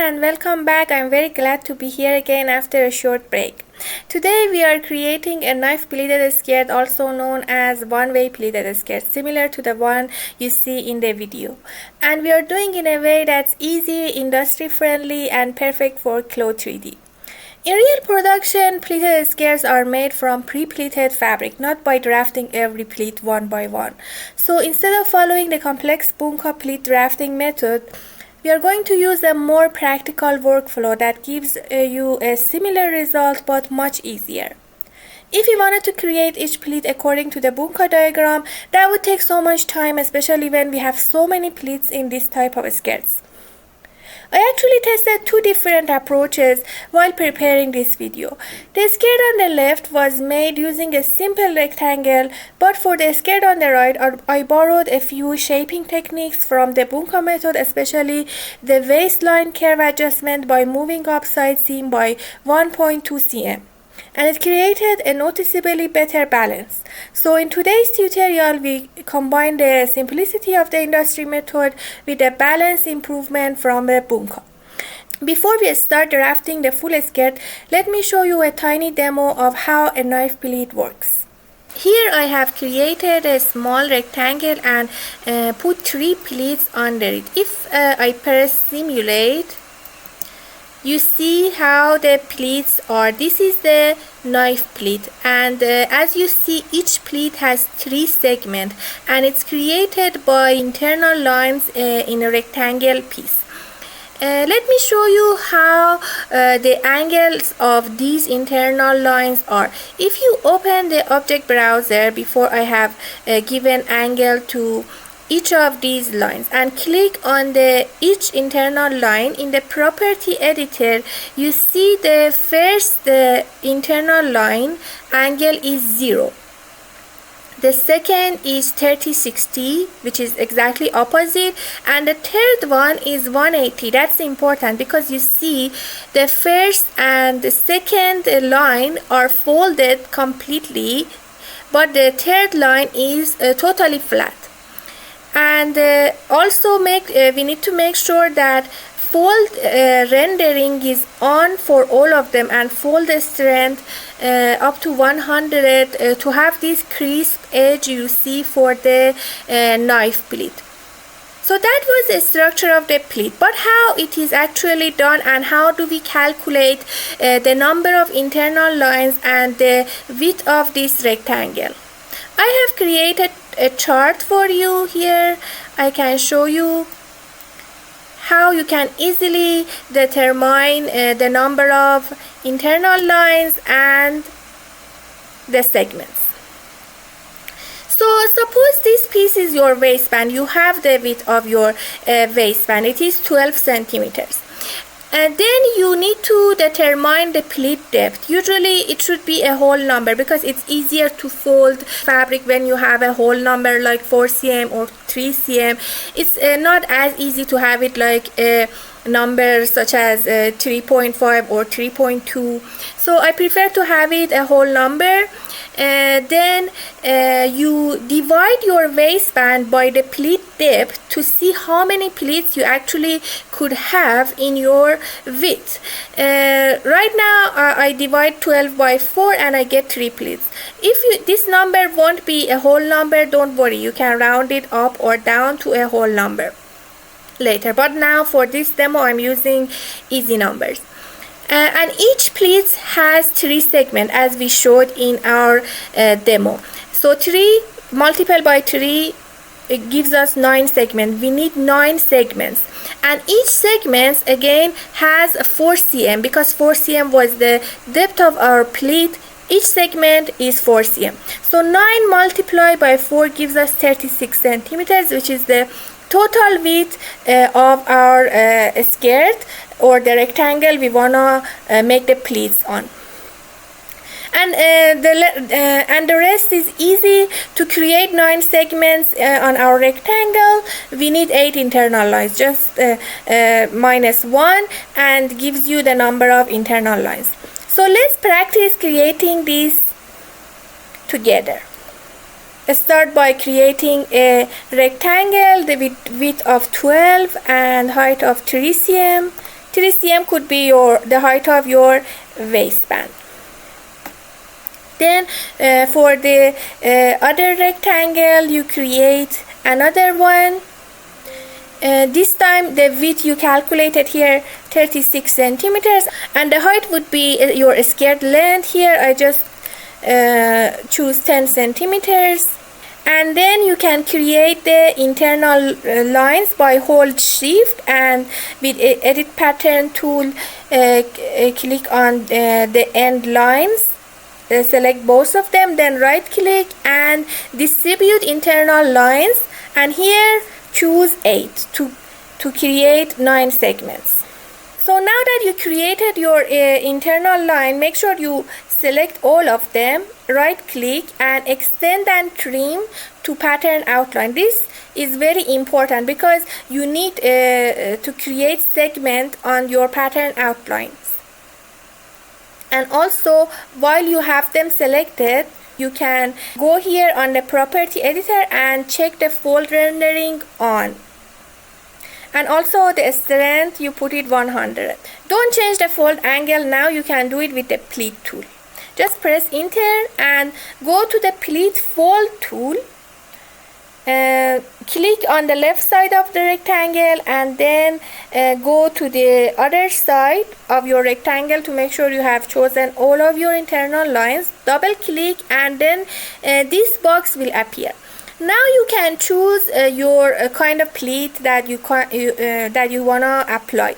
and welcome back. I'm very glad to be here again after a short break. Today we are creating a knife pleated skirt, also known as one-way pleated skirt, similar to the one you see in the video. And we are doing in a way that's easy, industry friendly, and perfect for CLO-3D. In real production, pleated skirts are made from pre-pleated fabric, not by drafting every pleat one by one. So instead of following the complex Bunka pleat drafting method, we are going to use a more practical workflow that gives you a similar result but much easier. If you wanted to create each pleat according to the Bunka diagram, that would take so much time, especially when we have so many pleats in this type of skirts. I actually tested two different approaches while preparing this video. The skirt on the left was made using a simple rectangle, but for the skirt on the right, I borrowed a few shaping techniques from the Bunka method, especially the waistline curve adjustment by moving up side seam by 1.2 cm. And it created a noticeably better balance. So in today's tutorial, we combine the simplicity of the industry method with the balance improvement from the Bunka. Before we start drafting the full skirt, let me show you a tiny demo of how a knife pleat works. Here I have created a small rectangle and put 3 pleats under it. If I press simulate, you see how the pleats are. This is the knife pleat, and as you see, each pleat has 3 segments and it's created by internal lines in a rectangle piece. Let me show you how the angles of these internal lines are. If you open the object browser, before I have given angle to each of these lines and click on each internal line in the property editor, you see the first internal line angle is 0. The second is 30-60, which is exactly opposite, and the third one is 180. That's important because you see the first and the second line are folded completely, but the third line is totally flat. And also we need to make sure that fold rendering is on for all of them, and fold strength up to 100 to have this crisp edge you see for the knife pleat. So that was the structure of the pleat, but how it is actually done and how do we calculate the number of internal lines and the width of this rectangle? I have created a chart for you here. I can show you how you can easily determine the number of internal lines and the segments. So suppose this piece is your waistband. You have the width of your waistband. It is 12 centimeters. And then you need to determine the pleat depth. Usually it should be a whole number because it's easier to fold fabric when you have a whole number like 4 cm or 3 cm. It's not as easy to have it like a number such as 3.5 or 3.2. So I prefer to have it a whole number. Then you divide your waistband by the pleat depth to see how many pleats you actually could have in your width. Right now I divide 12 by 4 and I get 3 pleats. If this number won't be a whole number, don't worry, you can round it up or down to a whole number later, but now for this demo I'm using easy numbers. And each pleat has 3 segments as we showed in our demo. So 3 multiplied by 3 it gives us 9 segments. We need 9 segments, and each segment again has 4 cm because 4 cm was the depth of our pleat. Each segment is 4 cm. So 9 multiplied by 4 gives us 36 centimeters, which is the total width of our skirt or the rectangle we wanna make the pleats on. And the rest is easy to create. 9 segments on our rectangle. We need 8 internal lines, just minus 1, and gives you the number of internal lines. So let's practice creating these together. Start by creating a rectangle with width of 12 and height of 3 cm. 3 cm could be the height of your waistband. Then for the other rectangle, you create another one. This time the width you calculated here 36 centimeters, and the height would be your skirt length. Here I just choose 10 centimeters. And then you can create the internal lines by hold shift, and with edit pattern tool click on the end lines, select both of them, then right click and distribute internal lines, and here choose 8 to create 9 segments. So now that you created your internal line, make sure you select all of them, right click and extend and trim to pattern outline. This is very important because you need to create segment on your pattern outlines. And also, while you have them selected, you can go here on the property editor and check the fold rendering on. And also the strength, you put it 100. Don't change the fold angle now, you can do it with the pleat tool. Just press enter and go to the pleat fold tool. Click on the left side of the rectangle and then go to the other side of your rectangle to make sure you have chosen all of your internal lines. Double click and then this box will appear. Now you can choose your kind of pleat that you wanna apply.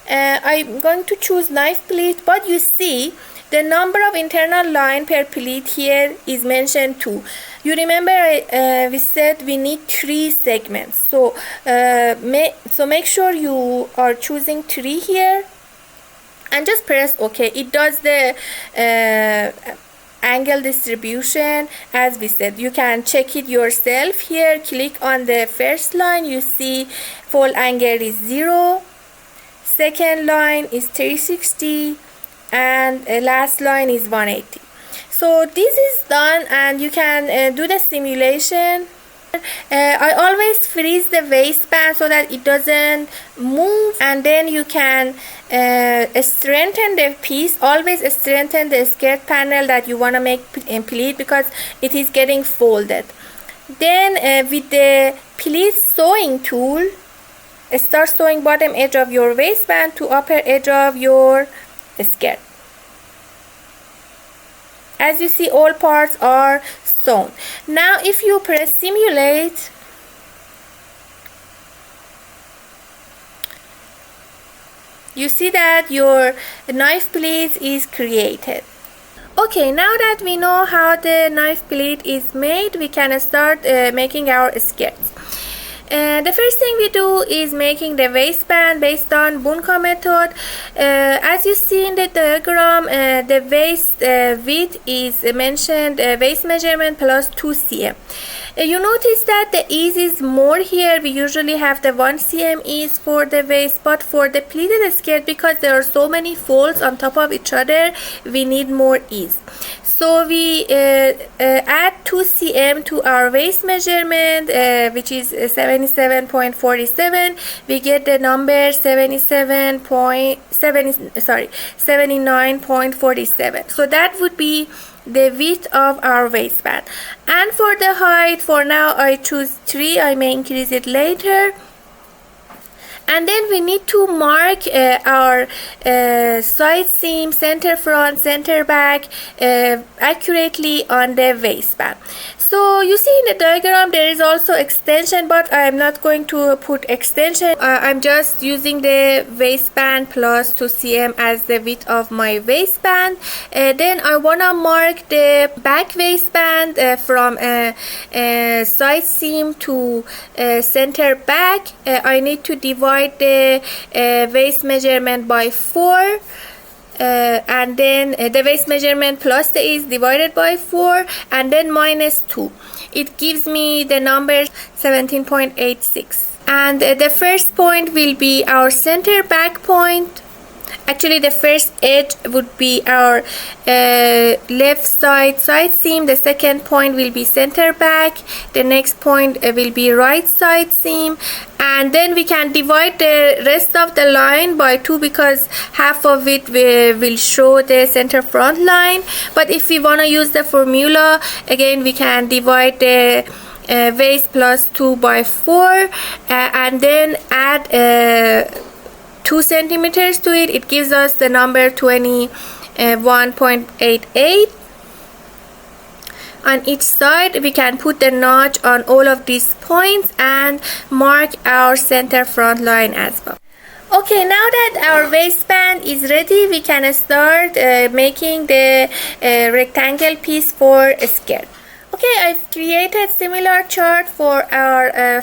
I'm going to choose knife pleat, but you see the number of internal line per pleat here is mentioned 2. You remember we said we need 3 segments. So make sure you are choosing 3 here and just press OK. It does the angle distribution as we said. You can check it yourself here. Click on the first line. You see fold angle is 0. Second line is 360. And last line is 180. So this is done and you can do the simulation. I always freeze the waistband so that it doesn't move, and then you can strengthen the piece. Always strengthen the skirt panel that you want to make pleat because it is getting folded. Then with the pleat sewing tool, start sewing bottom edge of your waistband to upper edge of your skirt. As you see, all parts are sewn. Now if you press simulate, you see that your knife pleat is created. Okay, now that we know how the knife pleat is made, we can start making our skirts. The first thing we do is making the waistband based on Bunka method. As you see in the diagram, the waist width is mentioned waist measurement plus 2 cm. You notice that the ease is more here. We usually have the 1 cm ease for the waist, but for the pleated skirt, because there are so many folds on top of each other, we need more ease. So we add 2 cm to our waist measurement, which is 77.47. We get the number 79.47. So that would be the width of our waistband. And for the height, for now I choose 3. I may increase it later. And then we need to mark our side seam, center front, center back accurately on the waistband. So you see in the diagram there is also extension, but I am not going to put extension. I'm just using the waistband plus 2 cm as the width of my waistband. Then I want to mark the back waistband from side seam to center back. I need to divide the waist measurement by 4. And then the waist measurement plus the is divided by 4 and then minus 2. It gives me the number 17.86. And the first point will be our center back point, Actually, the first edge would be our left side seam. The second point will be center back. The next point will be right side seam. And then we can divide the rest of the line by 2 because half of it will show the center front line. But if we want to use the formula, again we can divide the waist plus 2 by 4 and then add 2 centimeters to it. It gives us the number 21.88. On each side we can put the notch on all of these points and mark our center front line as well. Okay, now that our waistband is ready, we can start making the rectangle piece for a skirt. Okay, I've created similar chart for our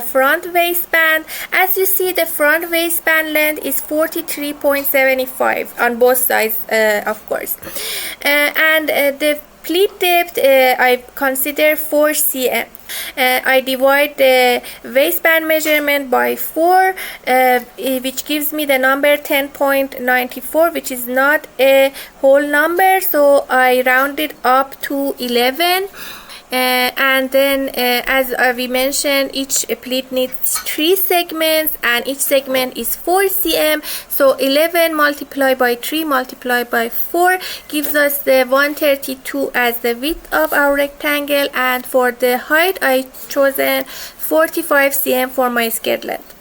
front waistband. As you see, the front waistband length is 43.75 on both sides, of course, and the pleat depth I consider 4 cm. I divide the waistband measurement by 4, which gives me the number 10.94, which is not a whole number, so I round it up to 11. And then as we mentioned, each pleat needs 3 segments and each segment is 4 cm, so 11 multiplied by 3 multiplied by 4 gives us the 132 as the width of our rectangle, and for the height I chosen 45 cm for my skirt length.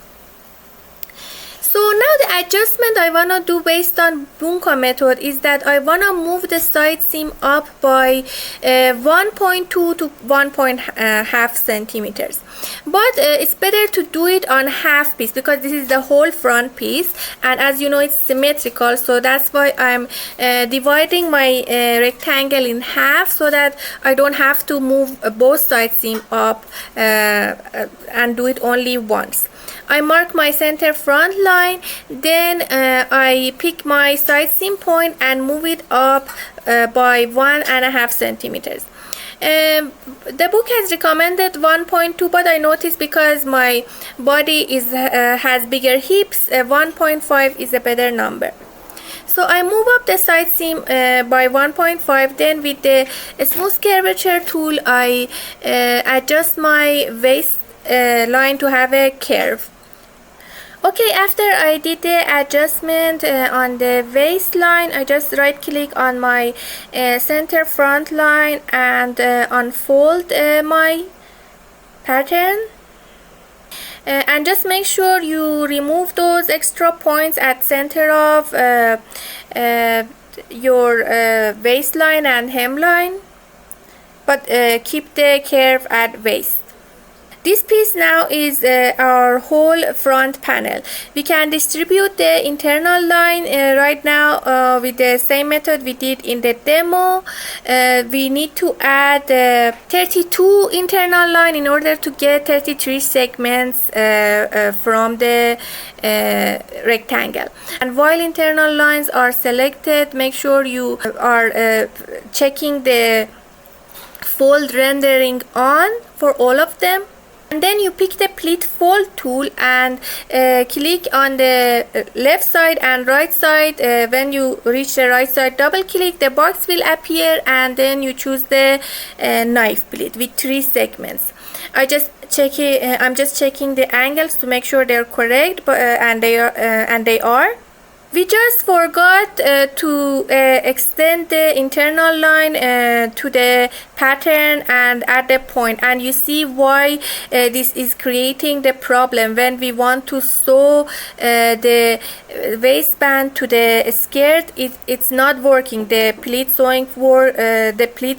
So now the adjustment I want to do based on Bunka method is that I want to move the side seam up by 1.2 to 1.5 centimeters. But it's better to do it on half piece because this is the whole front piece, and as you know it's symmetrical, so that's why I'm dividing my rectangle in half so that I don't have to move both side seam up and do it only once. I mark my center front line, then I pick my side seam point and move it up by 1.5 centimeters. The book has recommended 1.2, but I noticed because my body has bigger hips, 1.5 is a better number. So I move up the side seam by 1.5. Then with the smooth curvature tool I adjust my waist line to have a curve. Okay, after I did the adjustment on the waistline, I just right click on my center front line and unfold my pattern. And just make sure you remove those extra points at center of your waistline and hemline, but keep the curve at waist. This piece now is our whole front panel. We can distribute the internal line right now with the same method we did in the demo. We need to add 32 internal line in order to get 33 segments from the rectangle. And while internal lines are selected, make sure you are checking the fold rendering on for all of them. And then you pick the pleat fold tool and click on the left side and right side. When you reach the right side, double click, the box will appear, and then you choose the knife pleat with 3 segments. I'm just checking the angles to make sure they're correct, and they are. We just forgot to extend the internal line to the pattern and add a point, and you see why this is creating the problem. When we want to sew the waistband to the skirt, it's not working. The pleat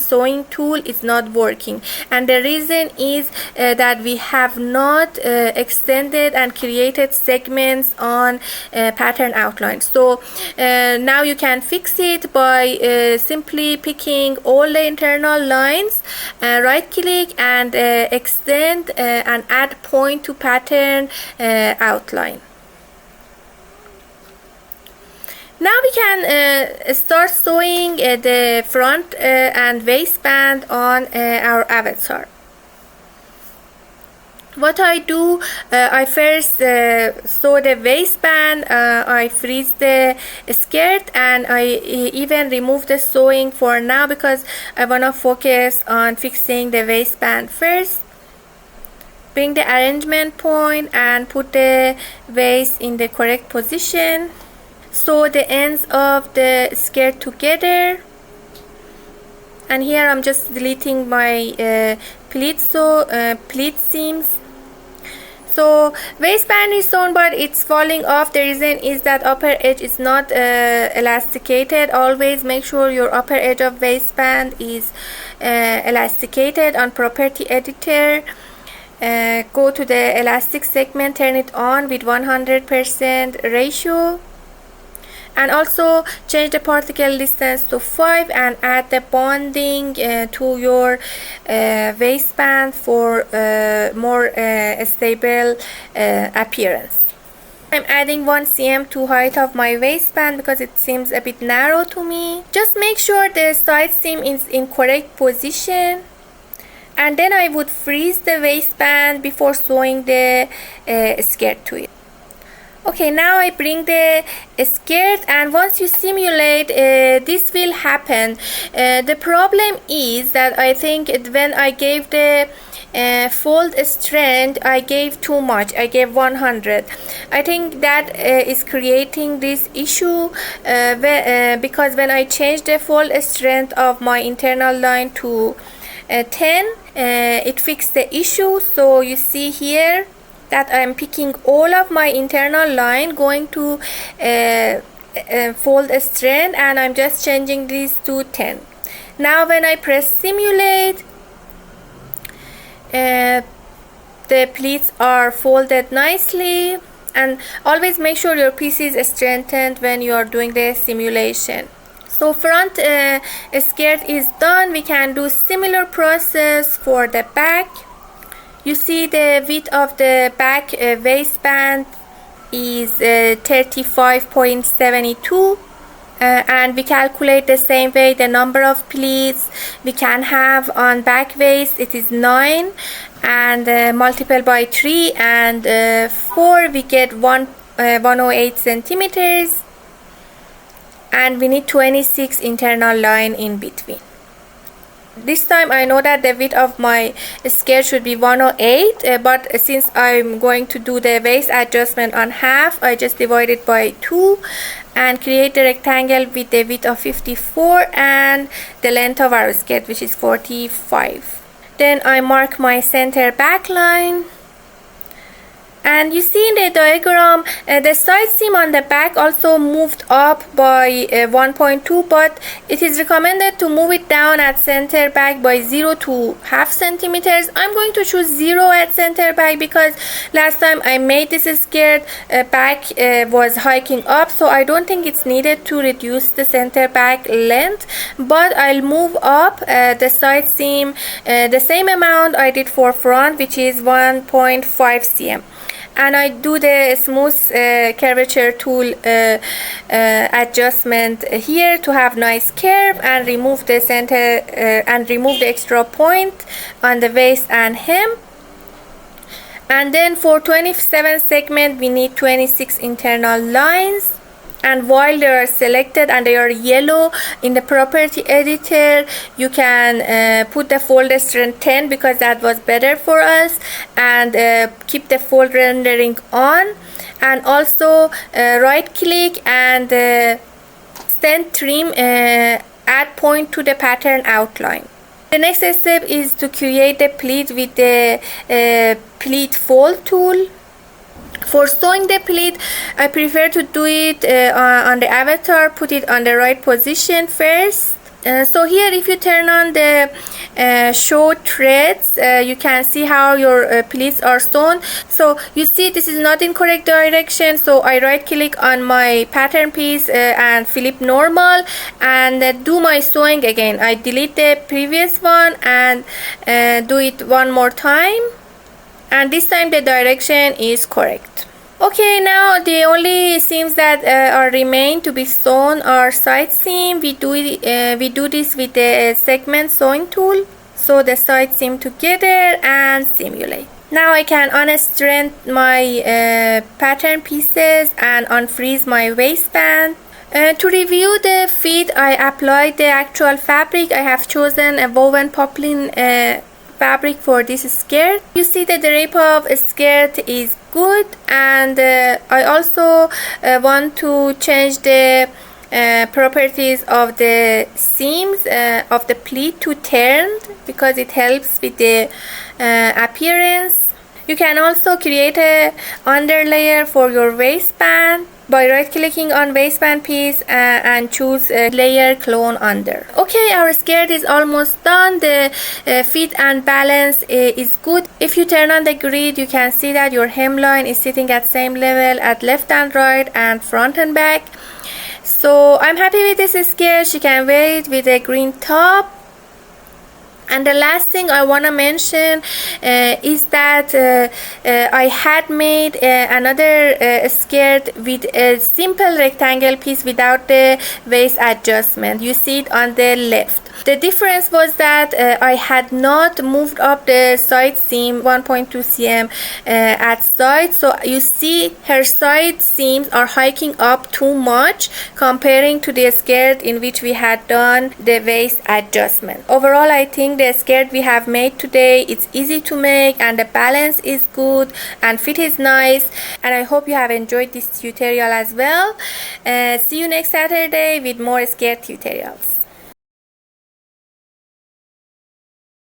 sewing tool is not working, and the reason is that we have not extended and created segments on pattern outline. So now you can fix it by simply picking all the internal lines, right click and extend and add point to pattern outline. Now we can start sewing the front and waistband on our avatar. What I do, I first sew the waistband, I freeze the skirt, and I even remove the sewing for now because I want to focus on fixing the waistband first. Bring the arrangement point and put the waist in the correct position. Sew the ends of the skirt together. And here I'm just deleting my pleat seams. So waistband is sewn but it's falling off. The reason is that upper edge is not elasticated. Always make sure your upper edge of waistband is elasticated. On property editor, go to the elastic segment, turn it on with 100% ratio, and also change the particle distance to 5 and add the bonding to your waistband for more stable appearance. I'm adding 1 cm to height of my waistband because it seems a bit narrow to me. Just make sure the side seam is in correct position, and then I would freeze the waistband before sewing the skirt to it. Okay, now I bring the skirt, and once you simulate, this will happen. The problem is that I think when I gave the fold strength, I gave too much. I gave 100. I think that is creating this issue because when I change the fold strength of my internal line to 10, it fixed the issue. So you see here that I'm picking all of my internal line, going to fold strand, and I'm just changing this to 10. Now when I press simulate, the pleats are folded nicely, and always make sure your piece is strengthened when you are doing the simulation. So front skirt is done. We can do similar process for the back. You see the width of the back waistband is 35.72, and we calculate the same way the number of pleats we can have on back waist. It is 9, and multiply by 3 and 4, we get 108 centimeters, and we need 26 internal line in between. This time I know that the width of my skirt should be 108, but since I'm going to do the waist adjustment on half, I just divide it by 2 and create the rectangle with the width of 54 and the length of our skirt, which is 45. Then I mark my center back line. And you see in the diagram, the side seam on the back also moved up by 1.2, but it is recommended to move it down at center back by 0 to half centimeters. I'm going to choose 0 at center back because last time I made this skirt, back was hiking up, so I don't think it's needed to reduce the center back length, but I'll move up the side seam the same amount I did for front, which is 1.5 cm. And I do the smooth curvature tool adjustment here to have nice curve, and remove the center and remove the extra point on the waist and hem. And then for 27 segment we need 26 internal lines. And while they are selected and they are yellow in the property editor, you can put the fold strength 10 because that was better for us, and keep the fold rendering on, and also right click and extend trim, add point to the pattern outline. The next step is to create the pleat with the pleat fold tool. For sewing the pleat, I prefer to do it on the avatar, put it on the right position first. So here if you turn on the show threads, you can see how your pleats are sewn. So you see this is not in correct direction, so I right click on my pattern piece and flip normal and do my sewing again. I delete the previous one and do it one more time, and this time the direction is correct. Okay, now the only seams that are remain to be sewn are side seam. We do this with the segment sewing tool. sew the side seam together and simulate. Now I can unstrand my pattern pieces and unfreeze my waistband. To review the fit, I applied the actual fabric. I have chosen a woven poplin fabric for this skirt. You see the drape of skirt is good, and I also want to change the properties of the seams of the pleat to turned because it helps with the appearance. You can also create a underlayer for your waistband by right clicking on waistband piece and choose layer clone under. Okay, our skirt is almost done. The fit and balance is good. If you turn on the grid, you can see that your hemline is sitting at same level at left and right and front and back. So I'm happy with this skirt. You can wear it with a green top. And the last thing I want to mention is that I had made another skirt with a simple rectangle piece without the waist adjustment. You see it on the left. The difference was that I had not moved up the side seam 1.2 cm at side, so you see her side seams are hiking up too much comparing to the skirt in which we had done the waist adjustment. Overall, I think the skirt we have made today, it's easy to make and the balance is good and fit is nice, and I hope you have enjoyed this tutorial as well. See you next Saturday with more skirt tutorials.